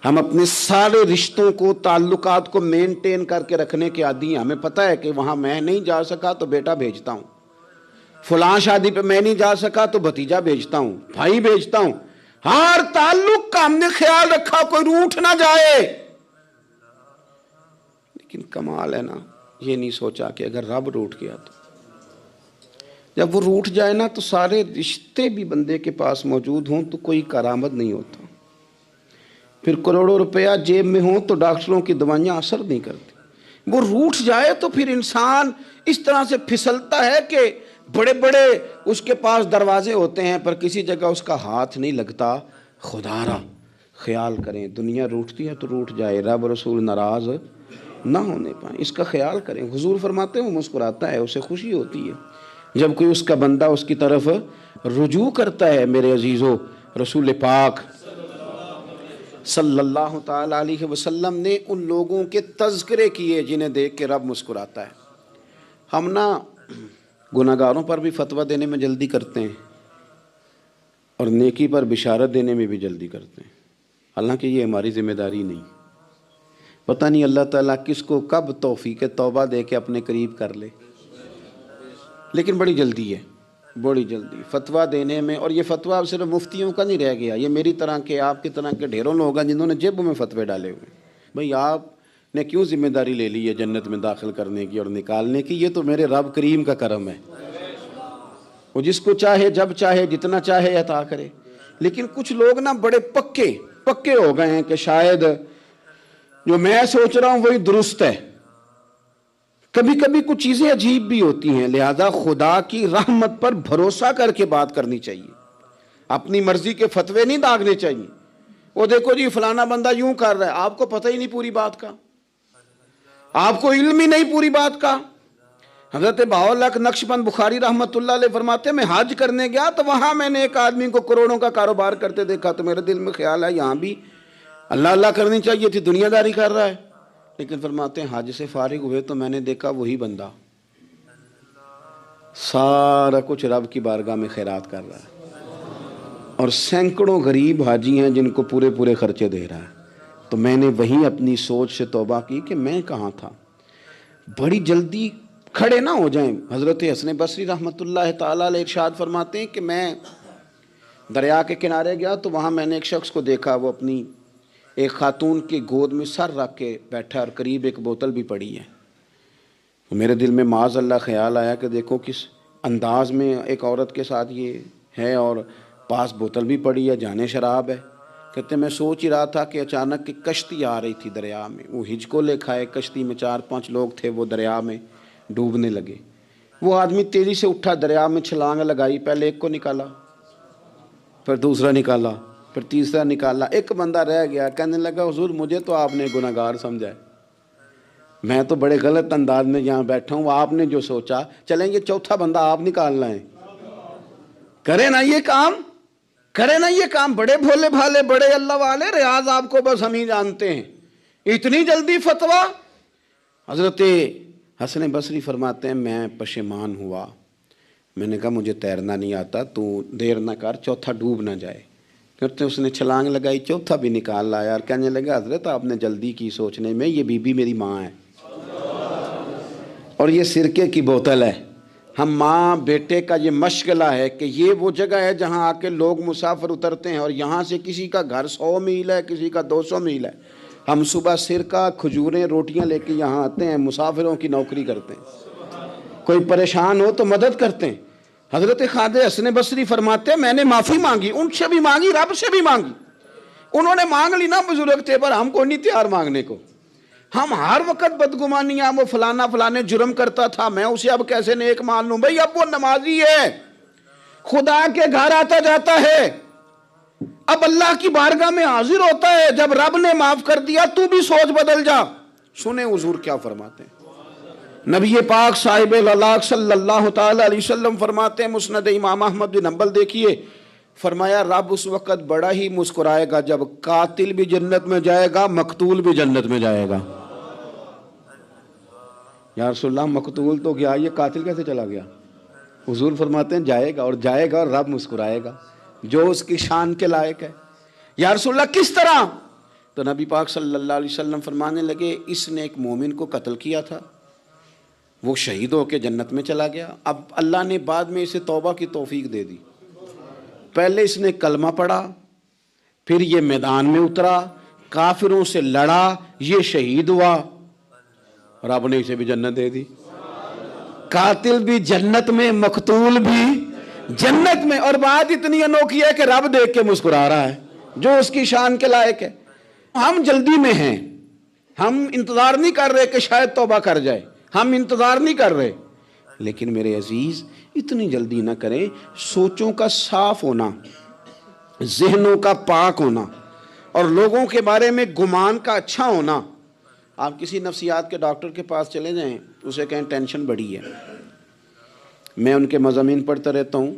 ہم اپنے سارے رشتوں کو تعلقات کو مینٹین کر کے رکھنے کے عادی ہیں۔ ہمیں پتہ ہے کہ وہاں میں نہیں جا سکا تو بیٹا بھیجتا ہوں، فلاں شادی پہ میں نہیں جا سکا تو بھتیجا بھیجتا ہوں، بھائی بھیجتا ہوں، ہر تعلق کا ہم نے خیال رکھا کوئی روٹھ نہ جائے۔ لیکن کمال ہے نا، یہ نہیں سوچا کہ اگر رب روٹھ گیا تو جب وہ روٹھ جائے نا تو سارے رشتے بھی بندے کے پاس موجود ہوں تو کوئی کارآمد نہیں ہوتا، پھر کروڑوں روپیہ جیب میں ہوں تو ڈاکٹروں کی دوائیاں اثر نہیں کرتی۔ وہ روٹھ جائے تو پھر انسان اس طرح سے پھسلتا ہے کہ بڑے بڑے اس کے پاس دروازے ہوتے ہیں پر کسی جگہ اس کا ہاتھ نہیں لگتا۔ خدا را خیال کریں، دنیا روٹتی ہے تو روٹھ جائے، رب رسول ناراض نہ ہونے پائیں، اس کا خیال کریں۔ حضور فرماتے ہیں وہ مسکراتا ہے، اسے خوشی ہوتی ہے جب کوئی اس کا بندہ اس کی طرف رجوع کرتا ہے۔ میرے عزیزو، رسول پاک صلی اللہ تعالی علیہ وسلم نے ان لوگوں کے تذکرے کیے جنہیں دیکھ کے رب مسکراتا ہے۔ ہم نا گناہگاروں پر بھی فتویٰ دینے میں جلدی کرتے ہیں اور نیکی پر بشارت دینے میں بھی جلدی کرتے ہیں، حالانکہ یہ ہماری ذمہ داری نہیں۔ پتہ نہیں اللہ تعالیٰ کس کو کب توفیق توبہ دے کے اپنے قریب کر لے، لیکن بڑی جلدی ہے، بڑی جلدی فتویٰ دینے میں۔ اور یہ فتویٰ اب صرف مفتیوں کا نہیں رہ گیا، یہ میری طرح کے آپ کی طرح کے ڈھیروں لوگ ہیں جنہوں نے جیبوں میں فتوے ڈالے ہوئے ہیں۔ بھئی آپ نے کیوں ذمہ داری لے لی ہے جنت میں داخل کرنے کی اور نکالنے کی؟ یہ تو میرے رب کریم کا کرم ہے، وہ جس کو چاہے جب چاہے جتنا چاہے عطا کرے۔ لیکن کچھ لوگ نا بڑے پکے ہو گئے ہیں کہ شاید جو میں سوچ رہا ہوں وہی درست ہے۔ کبھی کبھی کچھ چیزیں عجیب بھی ہوتی ہیں، لہذا خدا کی رحمت پر بھروسہ کر کے بات کرنی چاہیے، اپنی مرضی کے فتوے نہیں داغنے چاہیے۔ وہ دیکھو جی فلانا بندہ یوں کر رہا ہے، آپ کو پتہ ہی نہیں پوری بات کا، آپ کو علم ہی نہیں پوری بات کا۔ حضرت بہاءاللہ نقشبند بخاری رحمۃ اللہ علیہ فرماتے ہیں میں حج کرنے گیا تو وہاں میں نے ایک آدمی کو کروڑوں کا کاروبار کرتے دیکھا تو میرے دل میں خیال ہے یہاں بھی اللہ اللہ کرنی چاہیے تھی، دنیا داری کر رہا ہے۔ لیکن فرماتے ہیں حج سے فارغ ہوئے تو میں نے دیکھا وہی بندہ سارا کچھ رب کی بارگاہ میں خیرات کر رہا ہے، اور سینکڑوں غریب حاجی ہیں جن کو پورے خرچے دے رہا ہے۔ تو میں نے وہیں اپنی سوچ سے توبہ کی کہ میں کہاں تھا، بڑی جلدی کھڑے نہ ہو جائیں۔ حضرت حسن بصری رحمۃ اللہ تعالیٰ علیہ ارشاد فرماتے ہیں کہ میں دریا کے کنارے گیا تو وہاں میں نے ایک شخص کو دیکھا، وہ اپنی ایک خاتون کی گود میں سر رکھ کے بیٹھا اور قریب ایک بوتل بھی پڑی ہے۔ میرے دل میں معاذ اللہ خیال آیا کہ دیکھو کس انداز میں ایک عورت کے ساتھ یہ ہے، اور پاس بوتل بھی پڑی ہے، جانے شراب ہے۔ کہتے میں سوچ ہی رہا تھا کہ اچانک ایک کشتی آ رہی تھی دریا میں، وہ ہجکو لے کھائے، کشتی میں 4-5 لوگ تھے، وہ دریا میں ڈوبنے لگے۔ وہ آدمی تیزی سے اٹھا، دریا میں چھلانگ لگائی، پہلے ایک کو نکالا، پھر دوسرا نکالا، پھر تیسرا نکالا، ایک بندہ رہ گیا۔ کہنے لگا حضور مجھے تو آپ نے گناہگار سمجھا ہے، میں تو بڑے غلط انداز میں یہاں بیٹھا ہوں، آپ نے جو سوچا، چلیں گے چوتھا بندہ آپ نکالنا ہے، کرے نا یہ کام، کرے نا یہ کام۔ بڑے بھولے بھالے، بڑے اللہ والے، ریاض آپ کو بس ہم ہی جانتے ہیں، اتنی جلدی فتویٰ۔ حضرت حسن بصری فرماتے ہیں میں پشیمان ہوا، میں نے کہا مجھے تیرنا نہیں آتا، تو دیر نہ کر، چوتھا ڈوب نہ جائے۔ کرتے اس نے چھلانگ لگائی، چوتھا بھی نکال لایا، اور کہنے لگا حضرت آپ نے جلدی کی سوچنے میں، یہ بی بی میری ماں ہے اور یہ سرکے کی بوتل ہے۔ ہم ماں بیٹے کا یہ مشغلہ ہے کہ یہ وہ جگہ ہے جہاں آ کے لوگ مسافر اترتے ہیں، اور یہاں سے کسی کا گھر 100 میل ہے، کسی کا 200 میل ہے۔ ہم صبح سرکہ، کھجوریں، روٹیاں لے کے یہاں آتے ہیں، مسافروں کی نوکری کرتے ہیں، کوئی پریشان ہو تو مدد کرتے ہیں۔ حضرت خواجہ حسن بصری فرماتے ہیں میں نے معافی مانگی، ان سے بھی مانگی، رب سے بھی مانگی۔ انہوں نے مانگ لی نا، بزرگ تھے، پر ہم کو نہیں تیار مانگنے کو۔ ہم ہر وقت بدگمانیاں، وہ فلانا فلانے جرم کرتا تھا، میں اسے اب کیسے نیک مان لوں؟ بھئی اب وہ نمازی ہے، خدا کے گھر آتا جاتا ہے، اب اللہ کی بارگاہ میں حاضر ہوتا ہے، جب رب نے معاف کر دیا تو بھی سوچ بدل جا۔ سنیں حضور کیا فرماتے ہیں۔ نبی پاک صاحب الاخلاق صلی اللہ تعالی علیہ وسلم فرماتے ہیں، مسند امام احمد بن حنبل دیکھیے، فرمایا رب اس وقت بڑا ہی مسکرائے گا جب قاتل بھی جنت میں جائے گا، مقتول بھی جنت میں جائے گا۔ یا رسول اللہ مقتول تو گیا، یہ قاتل کیسے چلا گیا؟ حضور فرماتے ہیں جائے گا، اور جائے گا اور رب مسکرائے گا، جو اس کی شان کے لائق ہے۔ یا رسول اللہ کس طرح؟ تو نبی پاک صلی اللہ علیہ وسلم فرمانے لگے اس نے ایک مومن کو قتل کیا تھا، وہ شہید ہو کے جنت میں چلا گیا، اب اللہ نے بعد میں اسے توبہ کی توفیق دے دی۔ پہلے اس نے کلمہ پڑھا، پھر یہ میدان میں اترا، کافروں سے لڑا، یہ شہید ہوا، رب نے اسے بھی جنت دے دی۔ قاتل بھی جنت میں، مقتول بھی جنت میں، اور بات اتنی انوکھی ہے کہ رب دیکھ کے مسکرا رہا ہے، جو اس کی شان کے لائق ہے۔ ہم جلدی میں ہیں، ہم انتظار نہیں کر رہے کہ شاید توبہ کر جائے، ہم انتظار نہیں کر رہے، لیکن میرے عزیز اتنی جلدی نہ کریں۔ سوچوں کا صاف ہونا، ذہنوں کا پاک ہونا، اور لوگوں کے بارے میں گمان کا اچھا ہونا۔ آپ کسی نفسیات کے ڈاکٹر کے پاس چلے جائیں، اسے کہیں ٹینشن بڑی ہے، میں ان کے مضامین پڑھتا رہتا ہوں،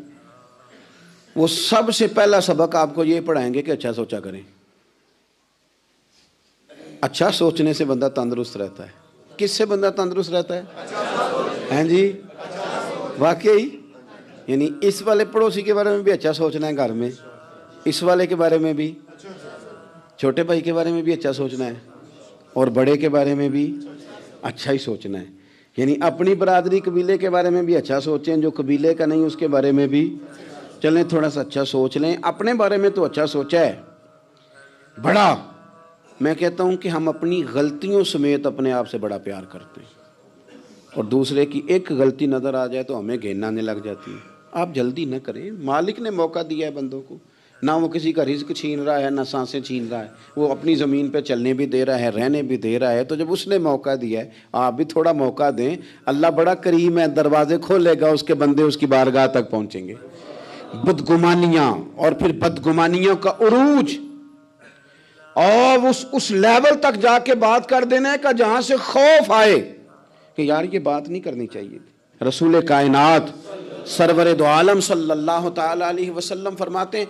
وہ سب سے پہلا سبق آپ کو یہ پڑھائیں گے کہ اچھا سوچا کریں۔ اچھا سوچنے سے بندہ تندرست رہتا ہے۔ کس سے بندہ تندرست رہتا ہے؟ ہیں جی واقعی، یعنی اس والے پڑوسی کے بارے میں بھی اچھا سوچنا ہے، گھر میں اس والے کے بارے میں بھی، چھوٹے بھائی کے بارے میں بھی اچھا سوچنا ہے، اور بڑے کے بارے میں بھی اچھا ہی سوچنا ہے۔ یعنی اپنی برادری قبیلے کے بارے میں بھی اچھا سوچیں، جو قبیلے کا نہیں اس کے بارے میں بھی چلیں تھوڑا سا اچھا سوچ لیں۔ اپنے بارے میں تو اچھا سوچا ہے بڑا، میں کہتا ہوں کہ ہم اپنی غلطیوں سمیت اپنے آپ سے بڑا پیار کرتے ہیں، اور دوسرے کی ایک غلطی نظر آ جائے تو ہمیں گھین آنے لگ جاتی ہے۔ آپ جلدی نہ کریں، مالک نے موقع دیا ہے بندوں کو، نہ وہ کسی کا رزق چھین رہا ہے، نہ سانسیں چھین رہا ہے، وہ اپنی زمین پہ چلنے بھی دے رہا ہے، رہنے بھی دے رہا ہے، تو جب اس نے موقع دیا ہے آپ بھی تھوڑا موقع دیں۔ اللہ بڑا کریم ہے، دروازے کھولے گا، اس کے بندے اس کی بارگاہ تک پہنچیں گے۔ بدگمانیاں، اور پھر بدگمانیوں کا عروج، اور اس لیول تک جا کے بات کر دینے کا جہاں سے خوف آئے کہ یار یہ بات نہیں کرنی چاہیے تھی۔ رسول کائنات سرور دو عالم صلی اللہ تعالی علیہ وسلم فرماتے ہیں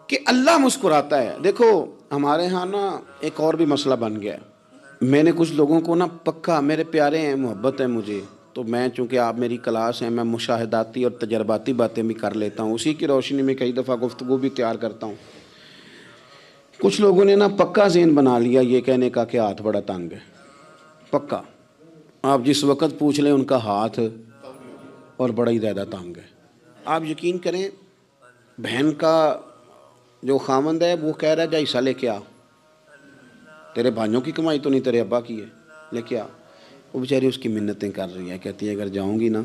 کہ اللہ مسکراتا ہے۔ دیکھو ہمارے ہاں نا ایک اور بھی مسئلہ بن گیا ہے، میں نے کچھ لوگوں کو نا پکا، میرے پیارے ہیں، محبت ہے مجھے، تو میں چونکہ آپ میری کلاس ہیں، میں مشاہداتی اور تجرباتی باتیں بھی کر لیتا ہوں، اسی کی روشنی میں کئی دفعہ گفتگو بھی تیار کرتا ہوں۔ کچھ لوگوں نے نا پکا ذہن بنا لیا یہ کہنے کا کہ ہاتھ بڑا تنگ ہے، پکا، آپ جس وقت پوچھ لیں ان کا ہاتھ اور بڑا ہی زیادہ تنگ ہے. آپ یقین کریں بہن کا جو خامند ہے وہ کہہ رہا ہے جا حصہ لے کے آ, تیرے بھائیوں کی کمائی تو نہیں تیرے ابا کی ہے, لے کے آ. وہ بیچاری اس کی منتیں کر رہی ہیں, کہتی ہے اگر جاؤں گی نا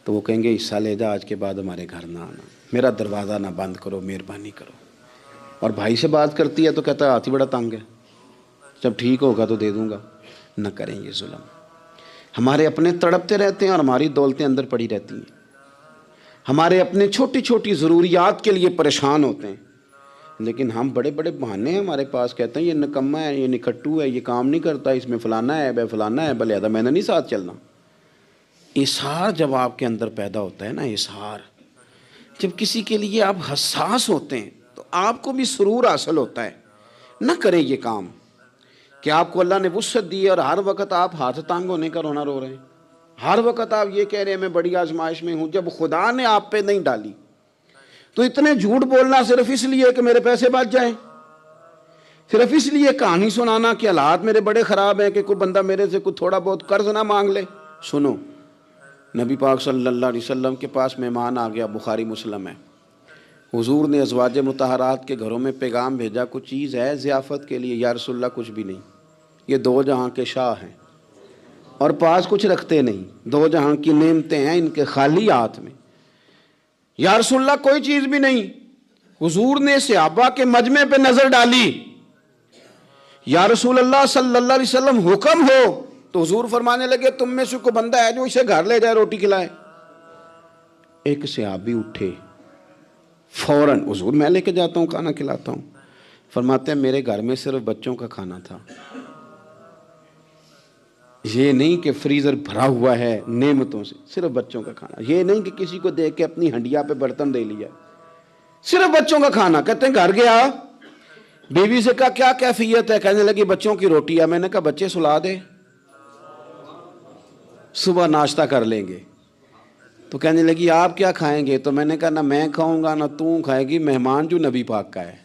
تو وہ کہیں گے حصہ لے جا, آج کے بعد ہمارے گھر نہ آنا, میرا دروازہ نہ بند کرو, مہربانی کرو. اور بھائی سے بات کرتی ہے تو کہتا ہے ہاتھ ہی بڑا تنگ ہے, جب ٹھیک ہوگا تو دے دوں گا. نہ کریں یہ ظلم. ہمارے اپنے تڑپتے رہتے ہیں اور ہماری دولتیں اندر پڑی رہتی ہیں. ہمارے اپنے چھوٹی چھوٹی ضروریات کے لیے پریشان ہوتے ہیں, لیکن ہم بڑے بڑے بہانے ہیں ہمارے پاس, کہتے ہیں یہ نکما ہے, یہ نکھٹو ہے, یہ کام نہیں کرتا, اس میں فلانا ہے, بے فلانا ہے, بلے میں نے نہیں ساتھ چلنا. اظہار جب آپ کے اندر پیدا ہوتا ہے نا, اظہار جب کسی کے لیے آپ حساس ہوتے ہیں تو آپ کو بھی سرور حاصل ہوتا ہے. نہ کریں یہ کام کہ آپ کو اللہ نے وسعت دی اور ہر وقت آپ ہاتھ تانگ ہونے کا رونا رو رہے ہیں, ہر وقت آپ یہ کہہ رہے ہیں میں بڑی آزمائش میں ہوں, جب خدا نے آپ پہ نہیں ڈالی. تو اتنے جھوٹ بولنا صرف اس لیے کہ میرے پیسے بچ جائیں, صرف اس لیے کہانی سنانا کہ حالات میرے بڑے خراب ہیں کہ کوئی بندہ میرے سے کوئی تھوڑا بہت قرض نہ مانگ لے. سنو, نبی پاک صلی اللہ علیہ وسلم کے پاس مہمان آ گیا, بخاری مسلم ہے. حضور نے ازواج مطہرات کے گھروں میں پیغام بھیجا, کچھ چیز ہے ضیافت کے لیے؟ یا رسول اللہ کچھ بھی نہیں, یہ دو جہاں کے شاہ ہیں اور پاس کچھ رکھتے نہیں, دو جہاں کی نعمتیں ہیں ان کے خالی ہاتھ میں. یا رسول اللہ کوئی چیز بھی نہیں. حضور نے صحابہ کے مجمع پہ نظر ڈالی, یا رسول اللہ صلی اللہ علیہ وسلم حکم ہو. تو حضور فرمانے لگے تم میں سے کوئی بندہ ہے جو اسے گھر لے جائے روٹی کھلائے؟ ایک صحابی اٹھے فوراً, حضور میں لے کے جاتا ہوں کھانا کھلاتا ہوں. فرماتے ہیں میرے گھر میں صرف بچوں کا کھانا تھا, یہ نہیں کہ فریزر بھرا ہوا ہے نعمتوں سے, صرف بچوں کا کھانا. یہ نہیں کہ کسی کو دیکھ کے اپنی ہنڈیا پہ برتن دے لیا, صرف بچوں کا کھانا. کہتے ہیں گھر گیا, بیوی سے کہا کیا کیفیت ہے؟ کہنے لگی بچوں کی روٹی ہے. میں نے کہا بچے سلا دے, صبح ناشتہ کر لیں گے. تو کہنے لگی آپ کیا کھائیں گے؟ تو میں نے کہا نہ میں کھاؤں گا نہ تو کھائے گی, مہمان جو نبی پاک کا ہے.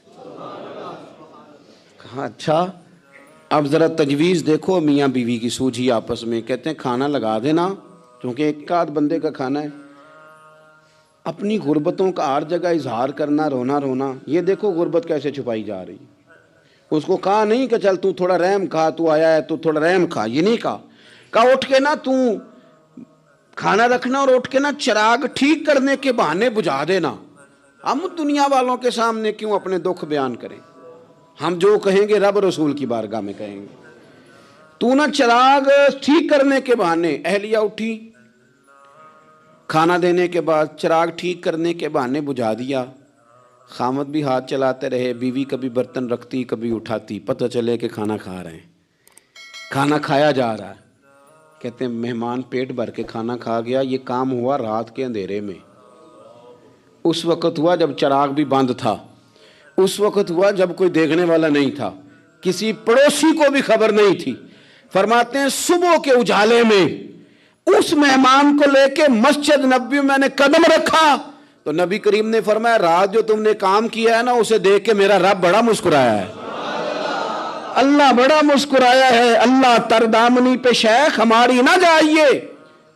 کہا اچھا, اب ذرا تجویز دیکھو میاں بیوی کی سوجھی آپس میں. کہتے ہیں کھانا لگا دینا, کیونکہ ایک آدھ بندے کا کھانا ہے. اپنی غربتوں کا ہر جگہ اظہار کرنا, رونا رونا. یہ دیکھو غربت کیسے چھپائی جا رہی. اس کو کہا نہیں کہ چل تو تھوڑا رحم کھا, تو آیا ہے تو تھوڑا رحم کھا, یہ نہیں کہا. کہا اٹھ کے نا تو کھانا رکھنا اور اٹھ کے نا چراغ ٹھیک کرنے کے بہانے بجھا دینا. ہم دنیا والوں کے سامنے کیوں اپنے دکھ بیان کریں؟ ہم جو کہیں گے رب رسول کی بارگاہ میں کہیں گے. تو نا چراغ ٹھیک کرنے کے بہانے. اہلیہ اٹھی, کھانا دینے کے بعد چراغ ٹھیک کرنے کے بہانے بجھا دیا. خامد بھی ہاتھ چلاتے رہے, بیوی کبھی برتن رکھتی کبھی اٹھاتی, پتہ چلے کہ کھانا کھا رہے ہیں, کھانا کھایا جا رہا ہے. کہتے ہیں مہمان پیٹ بھر کے کھانا کھا گیا. یہ کام ہوا رات کے اندھیرے میں, اس وقت ہوا جب چراغ بھی بند تھا, اس وقت ہوا جب کوئی دیکھنے والا نہیں تھا, کسی پڑوسی کو بھی خبر نہیں تھی. فرماتے ہیں صبح کے اجالے میں اس مہمان کو لے کے مسجد نبوی میں نے قدم رکھا تو نبی کریم نے فرمایا رات جو تم نے کام کیا ہے نا اسے دیکھ کے میرا رب بڑا مسکرایا ہے, اللہ بڑا مسکرایا ہے. اللہ تر دامنی پہ شیخ ہماری نہ جائیے,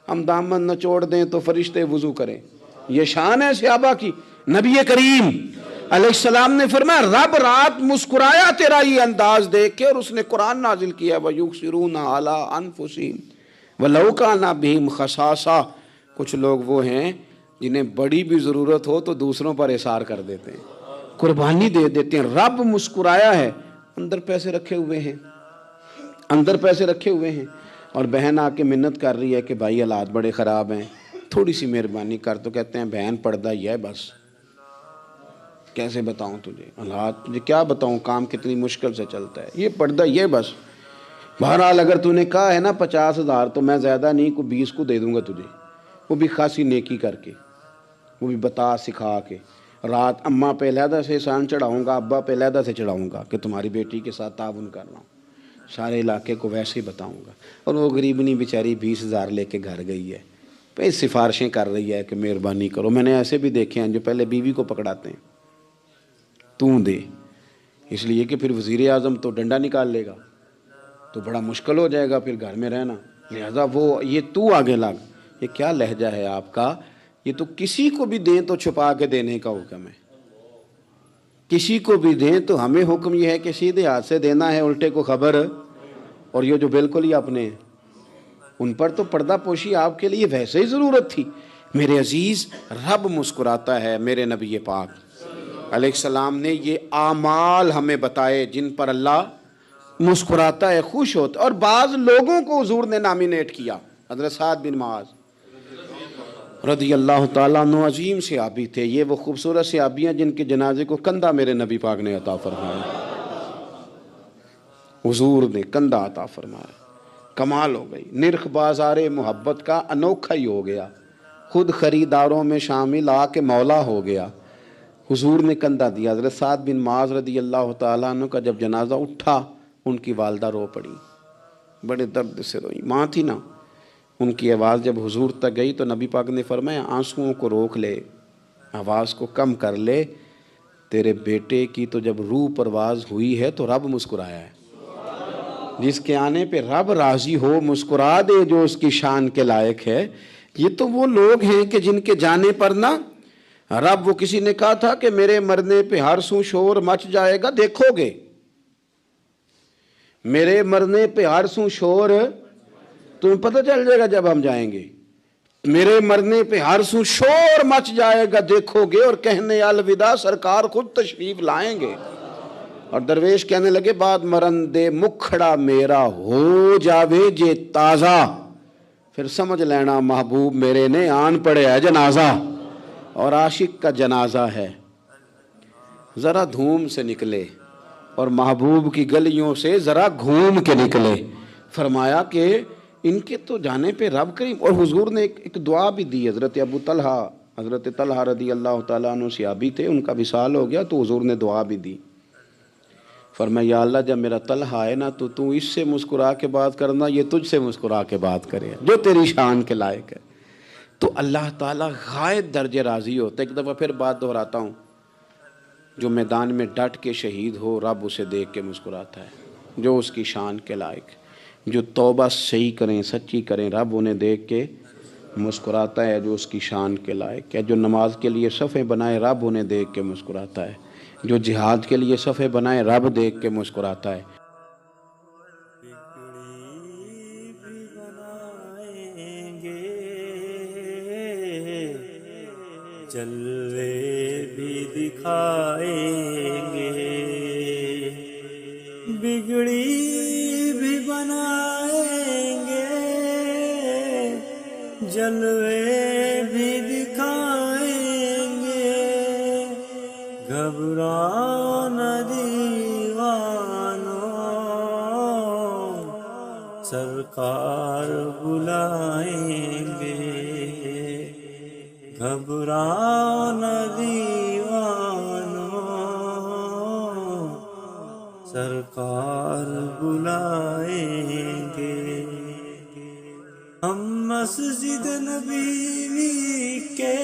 ہم دامن نہ چھوڑ دیں تو فرشتے وضو کریں. یہ شان ہے صحابہ کی. نبی کریم علیہ السلام نے فرمایا رب رات مسکرایا تیرا یہ انداز دیکھ کے, اور اس نے قرآن نازل کیا وَيُؤْثِرُونَ عَلَىٰ أَنفُسِهِمْ وَلَوْ كَانَ بِهِمْ خَصَاصَةٌ. کچھ لوگ وہ ہیں جنہیں بڑی بھی ضرورت ہو تو دوسروں پر اثار کر دیتے ہیں, قربانی دے دیتے ہیں. رب مسکرایا ہے, اندر پیسے رکھے ہوئے ہیں, اندر پیسے رکھے ہوئے ہیں. اور بہن آ کے منت کر رہی ہے کہ بھائی حالات بڑے خراب ہیں, تھوڑی سی مہربانی کر. تو کہتے ہیں بہن پردہ ہی ہے بس, کیسے بتاؤں تجھے حالات, تجھے کیا بتاؤں, کام کتنی مشکل سے چلتا ہے, یہ پردہ یہ بس. بہرحال اگر تو نے کہا ہے نا 50,000 تو میں زیادہ نہیں کوئی 20 کو دے دوں گا تجھے, وہ بھی خاصی نیکی کر کے, وہ بھی بتا سکھا کے. رات اماں پہ علیحدہ سے احسان چڑھاؤں گا, ابا پہ علیحدہ سے چڑھاؤں گا کہ تمہاری بیٹی کے ساتھ تعاون کر رہا ہوں, سارے علاقے کو ویسے ہی بتاؤں گا. اور وہ غریبنی بیچاری 20,000 لے کے گھر گئی ہے, پہ سفارشیں کر رہی ہے کہ مہربانی کرو. میں نے ایسے بھی دیکھے ہیں جو پہلے بیوی کو پکڑاتے ہیں, تو دے, اس لیے کہ پھر وزیر اعظم تو ڈنڈا نکال لے گا تو بڑا مشکل ہو جائے گا پھر گھر میں رہنا. لہذا وہ یہ تو آگے لگ، یہ کیا لہجہ ہے آپ کا؟ یہ تو کسی کو بھی دیں تو چھپا کے دینے کا حکم ہے، کسی کو بھی دیں تو ہمیں حکم یہ ہے کہ سیدھے ہاتھ سے دینا ہے، الٹے کو خبر۔ اور یہ جو بالکل ہی اپنے ہیں، ان پر تو پردہ پوشی آپ کے لیے ویسے ہی ضرورت تھی۔ میرے عزیز، رب مسکراتا ہے، میرے نبی پاک علیہ السلام نے یہ اعمال ہمیں بتائے جن پر اللہ مسکراتا ہے، خوش ہوتا ہے۔ اور بعض لوگوں کو حضور نے نامینیٹ کیا، حضرت سعد بن معاذ رضی اللہ تعالیٰ عنہ عظیم صحابی تھے۔ یہ وہ خوبصورت صحابیاں جن کے جنازے کو کندھا میرے نبی پاک نے عطا فرمایا، حضور نے کندھا عطا فرمایا۔ کمال ہو گئی، نرخ بازار محبت کا انوکھا ہی ہو گیا، خود خریداروں میں شامل آ کے مولا ہو گیا۔ حضور نے کندھا دیا۔ حضرت سعد بن معاذ رضی اللہ تعالیٰ عنہ کا جب جنازہ اٹھا، ان کی والدہ رو پڑی، بڑے درد سے روئی، ماں تھی نا۔ ان کی آواز جب حضور تک گئی تو نبی پاک نے فرمایا آنسوؤں کو روک لے، آواز کو کم کر لے، تیرے بیٹے کی تو جب روح پرواز ہوئی ہے تو رب مسکرایا ہے۔ جس کے آنے پہ رب راضی ہو، مسکرا دے جو اس کی شان کے لائق ہے۔ یہ تو وہ لوگ ہیں کہ جن کے جانے پر نا رب، وہ کسی نے کہا تھا کہ میرے مرنے پہ ہر سو شور مچ جائے گا، دیکھو گے میرے مرنے پہ ہر سو شور، تمہیں پتہ چل جائے گا جب ہم جائیں گے، میرے مرنے پہ ہر سو شور مچ جائے گا، دیکھو گے، اور کہنے الوداع سرکار خود تشریف لائیں گے۔ اور درویش کہنے لگے بعد مرندے مکھڑا میرا ہو جاوے جے تازہ، پھر سمجھ لینا محبوب میرے نے آن پڑے ہے جنازہ۔ اور عاشق کا جنازہ ہے، ذرا دھوم سے نکلے اور محبوب کی گلیوں سے ذرا گھوم کے نکلے۔ فرمایا کہ ان کے تو جانے پہ رب کریم۔ اور حضور نے ایک دعا بھی دی۔ حضرت طلحہ رضی اللہ تعالیٰ عنہ صحابی تھے، ان کا وصال ہو گیا تو حضور نے دعا بھی دی۔ فرمایا یا اللہ جب میرا طلحہ آئے نا تو اس سے مسکرا کے بات کرنا، یہ تجھ سے مسکرا کے بات کرے جو تیری شان کے لائق ہے۔ تو اللہ تعالیٰ غائب درجے راضی ہوتا ہے۔ ایک دفعہ پھر بات دہراتا ہوں، جو میدان میں ڈٹ کے شہید ہو رب اسے دیکھ کے مسکراتا ہے جو اس کی شان کے لائق۔ جو توبہ صحیح کریں، سچی کریں، رب انہیں دیکھ کے مسکراتا ہے جو اس کی شان کے لائق ہے۔ جو نماز کے لیے صفیں بنائے رب انہیں دیکھ کے مسکراتا ہے۔ جو جہاد کے لیے صفیں بنائے رب دیکھ کے مسکراتا ہے۔ جلوے بھی دکھائیں گے، بگڑی بھی بنائیں گے، جلوے بھی دکھائیں گے، گھبراؤ نہ دیوانو، سرکار بلائیں گے، گھبراؤ نہ دیوانو، سرکار بلائیں گے۔ ہم مسجد نبوی کے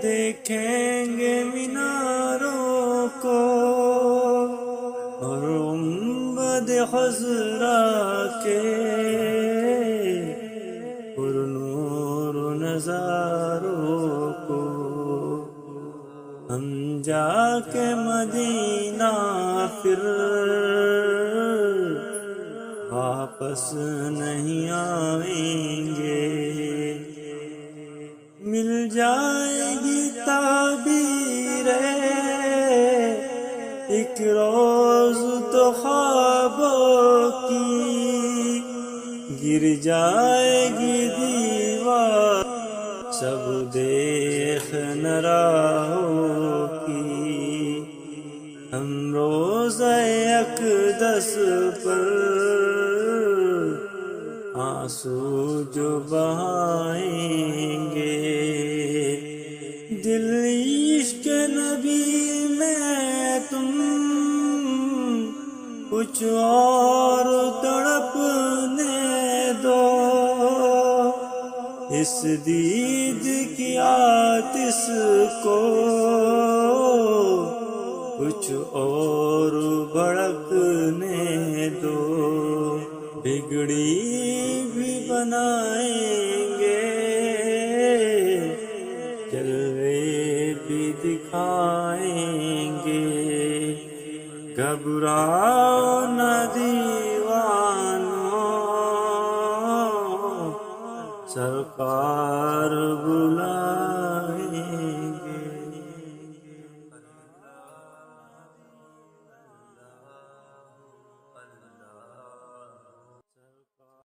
دیکھیں گے میناروں کو، اور گنبد خضرا کے نظاروں کو، ہم جا کے مدینہ پھر واپس نہیں آئیں گے، مل جائے گی تعبیر ایک روز تو خوابوں کی، گر جائے گی دیوار سب دیکھ نہ راہوں کی، ہم روزہ اقدس پر آنسو جو بہائیں گے، دل عشق نبی میں تم کچھ اور تڑپنے دو، اس دید کی آتش کو کچھ اور بھڑکنے دو، بگڑی بھی بنائیں گے، جلوے بھی دکھائیں گے، گھبراؤ نہ دیوانو، سرکار بلائیں